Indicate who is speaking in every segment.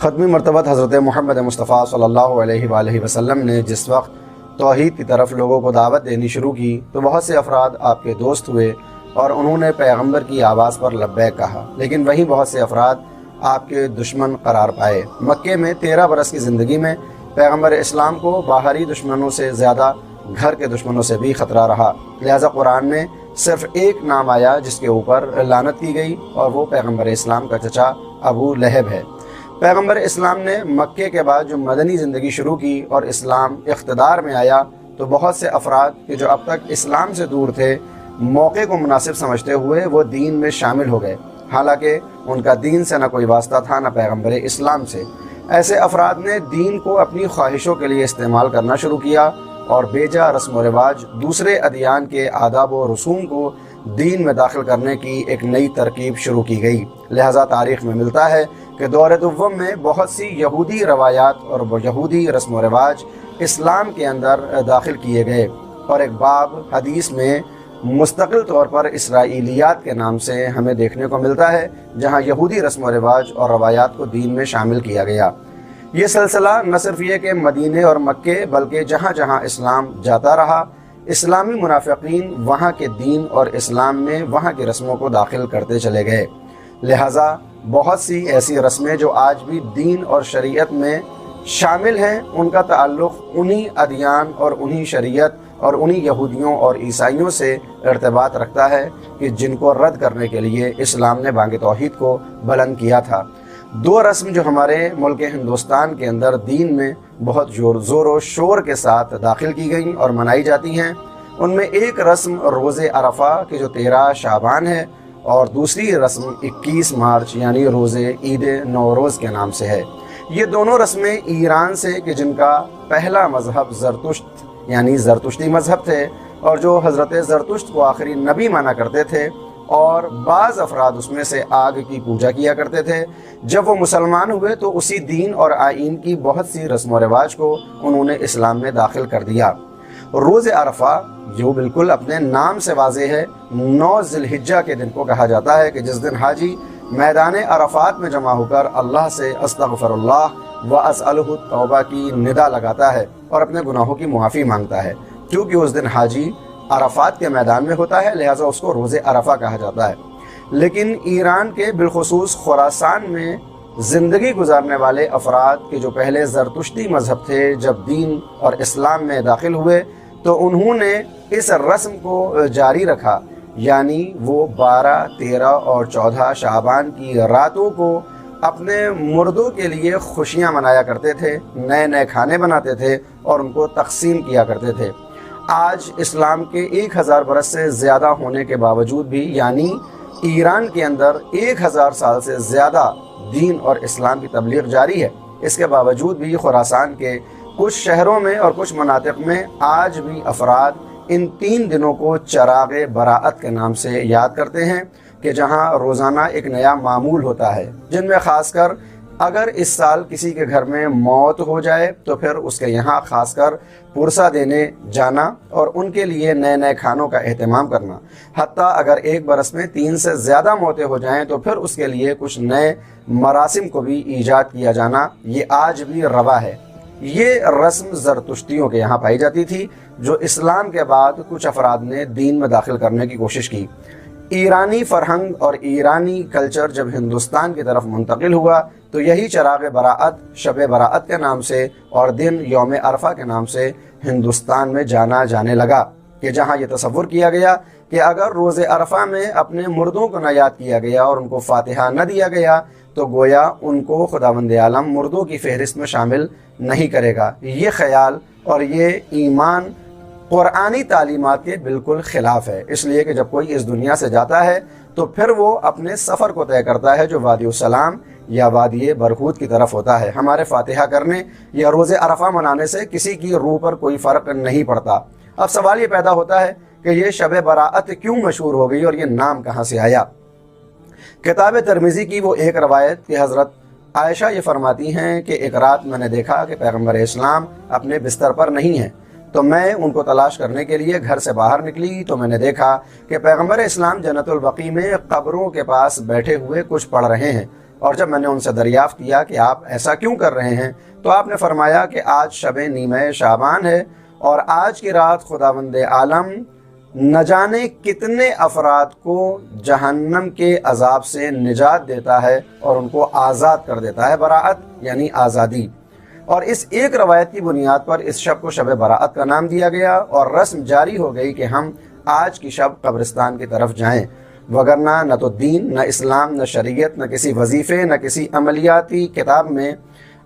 Speaker 1: ختمی مرتبہ حضرت محمد مصطفیٰ صلی اللہ علیہ وآلہ وسلم نے جس وقت توحید کی طرف لوگوں کو دعوت دینی شروع کی تو بہت سے افراد آپ کے دوست ہوئے اور انہوں نے پیغمبر کی آواز پر لبیک کہا، لیکن وہیں بہت سے افراد آپ کے دشمن قرار پائے۔ مکے میں 13 برس کی زندگی میں پیغمبر اسلام کو باہری دشمنوں سے زیادہ گھر کے دشمنوں سے بھی خطرہ رہا، لہٰذا قرآن میں صرف ایک نام آیا جس کے اوپر لعنت کی گئی، اور وہ پیغمبر اسلام کا چچا ابو لہب ہے۔ پیغمبر اسلام نے مکے کے بعد جو مدنی زندگی شروع کی اور اسلام اقتدار میں آیا تو بہت سے افراد کہ جو اب تک اسلام سے دور تھے، موقع کو مناسب سمجھتے ہوئے وہ دین میں شامل ہو گئے، حالانکہ ان کا دین سے نہ کوئی واسطہ تھا نہ پیغمبر اسلام سے۔ ایسے افراد نے دین کو اپنی خواہشوں کے لیے استعمال کرنا شروع کیا اور بیجا رسم و رواج، دوسرے ادیان کے آداب و رسوم کو دین میں داخل کرنے کی ایک نئی ترکیب شروع کی گئی۔ لہٰذا تاریخ میں ملتا ہے کہ دور دوم میں بہت سی یہودی روایات اور یہودی رسم و رواج اسلام کے اندر داخل کیے گئے، اور ایک باب حدیث میں مستقل طور پر اسرائیلیات کے نام سے ہمیں دیکھنے کو ملتا ہے، جہاں یہودی رسم و رواج اور روایات کو دین میں شامل کیا گیا۔ یہ سلسلہ نہ صرف یہ کہ مدینے اور مکے بلکہ جہاں جہاں اسلام جاتا رہا، اسلامی منافقین وہاں کے دین اور اسلام میں وہاں کی رسموں کو داخل کرتے چلے گئے۔ لہٰذا بہت سی ایسی رسمیں جو آج بھی دین اور شریعت میں شامل ہیں، ان کا تعلق انہی ادیان اور انہی شریعت اور انہی یہودیوں اور عیسائیوں سے ارتباط رکھتا ہے کہ جن کو رد کرنے کے لیے اسلام نے بانگ توحید کو بلند کیا تھا۔ دو رسم جو ہمارے ملک ہندوستان کے اندر دین میں بہت زور و شور کے ساتھ داخل کی گئیں اور منائی جاتی ہیں، ان میں ایک رسم روز عرفہ کہ جو 13 شعبان ہے، اور دوسری رسم 21 مارچ یعنی روز عید نوروز کے نام سے ہے۔ یہ دونوں رسمیں ایران سے کہ جن کا پہلا مذہب زرتشت یعنی زرتشتی مذہب تھے، اور جو حضرت زرتشت کو آخری نبی مانا کرتے تھے، اور بعض افراد اس میں سے آگ کی پوجا کیا کرتے تھے، جب وہ مسلمان ہوئے تو اسی دین اور آئین کی بہت سی رسم و رواج کو انہوں نے اسلام میں داخل کر دیا۔ روز عرفہ جو بالکل اپنے نام سے واضح ہے، 9 ذی الحجہ کے دن کو کہا جاتا ہے کہ جس دن حاجی میدان عرفات میں جمع ہو کر اللہ سے استغفر اللہ و اسألہ توبہ کی ندا لگاتا ہے اور اپنے گناہوں کی معافی مانگتا ہے۔ کیونکہ اس دن حاجی عرفات کے میدان میں ہوتا ہے، لہٰذا اس کو روز عرفہ کہا جاتا ہے۔ لیکن ایران کے بالخصوص خراسان میں زندگی گزارنے والے افراد کے جو پہلے زرتشتی مذہب تھے، جب دین اور اسلام میں داخل ہوئے تو انہوں نے اس رسم کو جاری رکھا، یعنی وہ 12، 13 اور 14 شعبان کی راتوں کو اپنے مردوں کے لیے خوشیاں منایا کرتے تھے، نئے نئے کھانے بناتے تھے اور ان کو تقسیم کیا کرتے تھے۔ آج اسلام کے 1000 برس سے زیادہ ہونے کے باوجود بھی، یعنی ایران کے اندر 1000 سال سے زیادہ دین اور اسلام کی تبلیغ جاری ہے، اس کے باوجود بھی خراسان کے کچھ شہروں میں اور کچھ مناطق میں آج بھی افراد ان 3 دنوں کو چراغ براءت کے نام سے یاد کرتے ہیں، کہ جہاں روزانہ ایک نیا معمول ہوتا ہے، جن میں خاص کر اگر اس سال کسی کے گھر میں موت ہو جائے تو پھر اس کے یہاں خاص کر پرسہ دینے جانا اور ان کے لیے نئے نئے کھانوں کا اہتمام کرنا۔ حتیٰ اگر ایک برس میں 3 سے زیادہ موتیں ہو جائیں تو پھر اس کے لیے کچھ نئے مراسم کو بھی ایجاد کیا جانا، یہ آج بھی روا ہے۔ یہ رسم زرتشتیوں کے یہاں پائی جاتی تھی، جو اسلام کے بعد کچھ افراد نے دین میں داخل کرنے کی کوشش کی۔ ایرانی فرہنگ اور ایرانی کلچر جب ہندوستان کی طرف منتقل ہوا تو یہی چراغ براءت شب براءت کے نام سے اور دن یوم عرفہ کے نام سے ہندوستان میں جانا جانے لگا، کہ جہاں یہ تصور کیا گیا کہ اگر روز عرفہ میں اپنے مردوں کو نہ یاد کیا گیا اور ان کو فاتحہ نہ دیا گیا تو گویا ان کو خداوند عالم مردوں کی فہرست میں شامل نہیں کرے گا۔ یہ خیال اور یہ ایمان قرآنی تعلیمات کے بالکل خلاف ہے، اس لیے کہ جب کوئی اس دنیا سے جاتا ہے تو پھر وہ اپنے سفر کو طے کرتا ہے جو وادی السلام یا وادی برہوت کی طرف ہوتا ہے۔ ہمارے فاتحہ کرنے یا روز عرفہ منانے سے کسی کی روح پر کوئی فرق نہیں پڑتا۔ اب سوال یہ پیدا ہوتا ہے کہ یہ شب براءت کیوں مشہور ہو گئی اور یہ نام کہاں سے آیا؟ کتاب ترمذی کی وہ ایک روایت کہ حضرت عائشہ یہ فرماتی ہیں کہ ایک رات میں نے دیکھا کہ پیغمبر اسلام اپنے بستر پر نہیں ہیں، تو میں ان کو تلاش کرنے کے لیے گھر سے باہر نکلی تو میں نے دیکھا کہ پیغمبر اسلام جنت البقیع میں قبروں کے پاس بیٹھے ہوئے کچھ پڑھ رہے ہیں، اور جب میں نے ان سے دریافت کیا کہ آپ ایسا کیوں کر رہے ہیں تو آپ نے فرمایا کہ آج شب نیمہ شعبان ہے اور آج کی رات خداوند عالم نہ جانے کتنے افراد کو جہنم کے عذاب سے نجات دیتا ہے اور ان کو آزاد کر دیتا ہے۔ براءت یعنی آزادی، اور اس ایک روایت کی بنیاد پر اس شب کو شب براءت کا نام دیا گیا اور رسم جاری ہو گئی کہ ہم آج کی شب قبرستان کی طرف جائیں، وگرنہ نہ تو دین، نہ اسلام، نہ شریعت، نہ کسی وظیفے، نہ کسی عملیاتی کتاب میں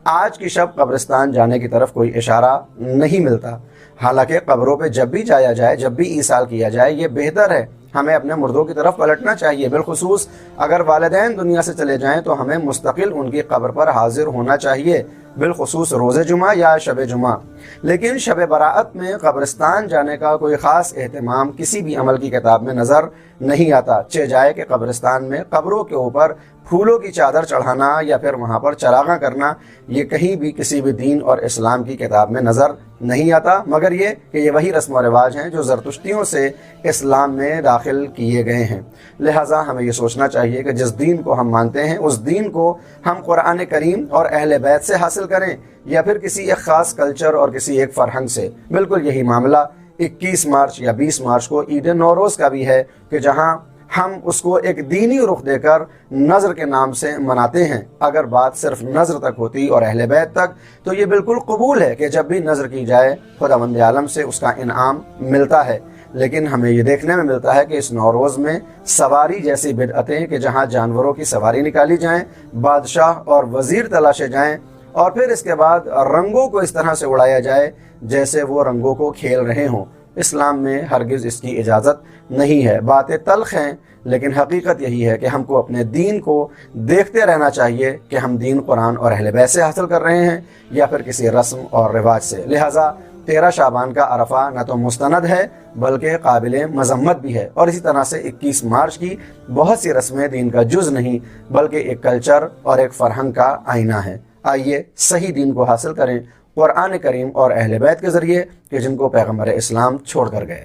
Speaker 1: آج کی شب قبرستان جانے کی طرف کوئی اشارہ نہیں ملتا۔ حالانکہ قبروں پہ جب بھی جایا جائے، جب بھی ایصال کیا جائے، یہ بہتر ہے۔ ہمیں اپنے مردوں کی طرف پلٹنا چاہیے، بالخصوص اگر والدین دنیا سے چلے جائیں تو ہمیں مستقل ان کی قبر پر حاضر ہونا چاہیے، بالخصوص روز جمعہ یا شب جمعہ۔ لیکن شب براءت میں قبرستان جانے کا کوئی خاص اہتمام کسی بھی عمل کی کتاب میں نظر نہیں آتا، چہ جائے کہ قبرستان میں قبروں کے اوپر پھولوں کی چادر چڑھانا یا پھر وہاں پر چراغاں کرنا، یہ کہیں بھی کسی بھی دین اور اسلام کی کتاب میں نظر نہیں آتا، مگر یہ کہ یہ وہی رسم و رواج ہیں جو زرتشتیوں سے اسلام میں داخل کیے گئے ہیں۔ لہٰذا ہمیں یہ سوچنا چاہیے کہ جس دین کو ہم مانتے ہیں اس دین کو ہم قرآن کریم اور اہل بیت سے حاصل کریں یا پھر کسی ایک خاص کلچر اور کسی ایک فرہنگ سے۔ بالکل یہی معاملہ 21 مارچ یا 20 مارچ کو عید نوروز کا بھی ہے کہ جہاں ہم اس کو ایک دینی رخ دے کر نظر کے نام سے مناتے ہیں۔ اگر بات صرف نظر تک ہوتی اور اہل بیت تک تو یہ بالکل قبول ہے کہ جب بھی نظر کی جائے خداوند عالم سے اس کا انعام ملتا ہے، لیکن ہمیں یہ دیکھنے میں ملتا ہے کہ اس نوروز میں سواری جیسی بدعتیں کہ جہاں جانوروں کی سواری نکالی جائیں، بادشاہ اور وزیر تلاشے جائیں اور پھر اس کے بعد رنگوں کو اس طرح سے اڑایا جائے جیسے وہ رنگوں کو کھیل رہے ہوں، اسلام میں ہرگز اس کی اجازت نہیں ہے۔ باتیں تلخ ہیں لیکن حقیقت یہی ہے کہ ہم کو اپنے دین کو دیکھتے رہنا چاہیے کہ ہم دین قرآن اور اہل بیت سے حاصل کر رہے ہیں یا پھر کسی رسم اور رواج سے۔ لہٰذا 13 شعبان کا عرفہ نہ تو مستند ہے بلکہ قابل مذمت بھی ہے، اور اسی طرح سے 21 مارچ کی بہت سی رسمیں دین کا جز نہیں بلکہ ایک کلچر اور ایک فرہنگ کا آئینہ ہے۔ آئیے صحیح دین کو حاصل کریں قرآن کریم اور اہل بیت کے ذریعے کہ جن کو پیغمبر اسلام چھوڑ کر گئے۔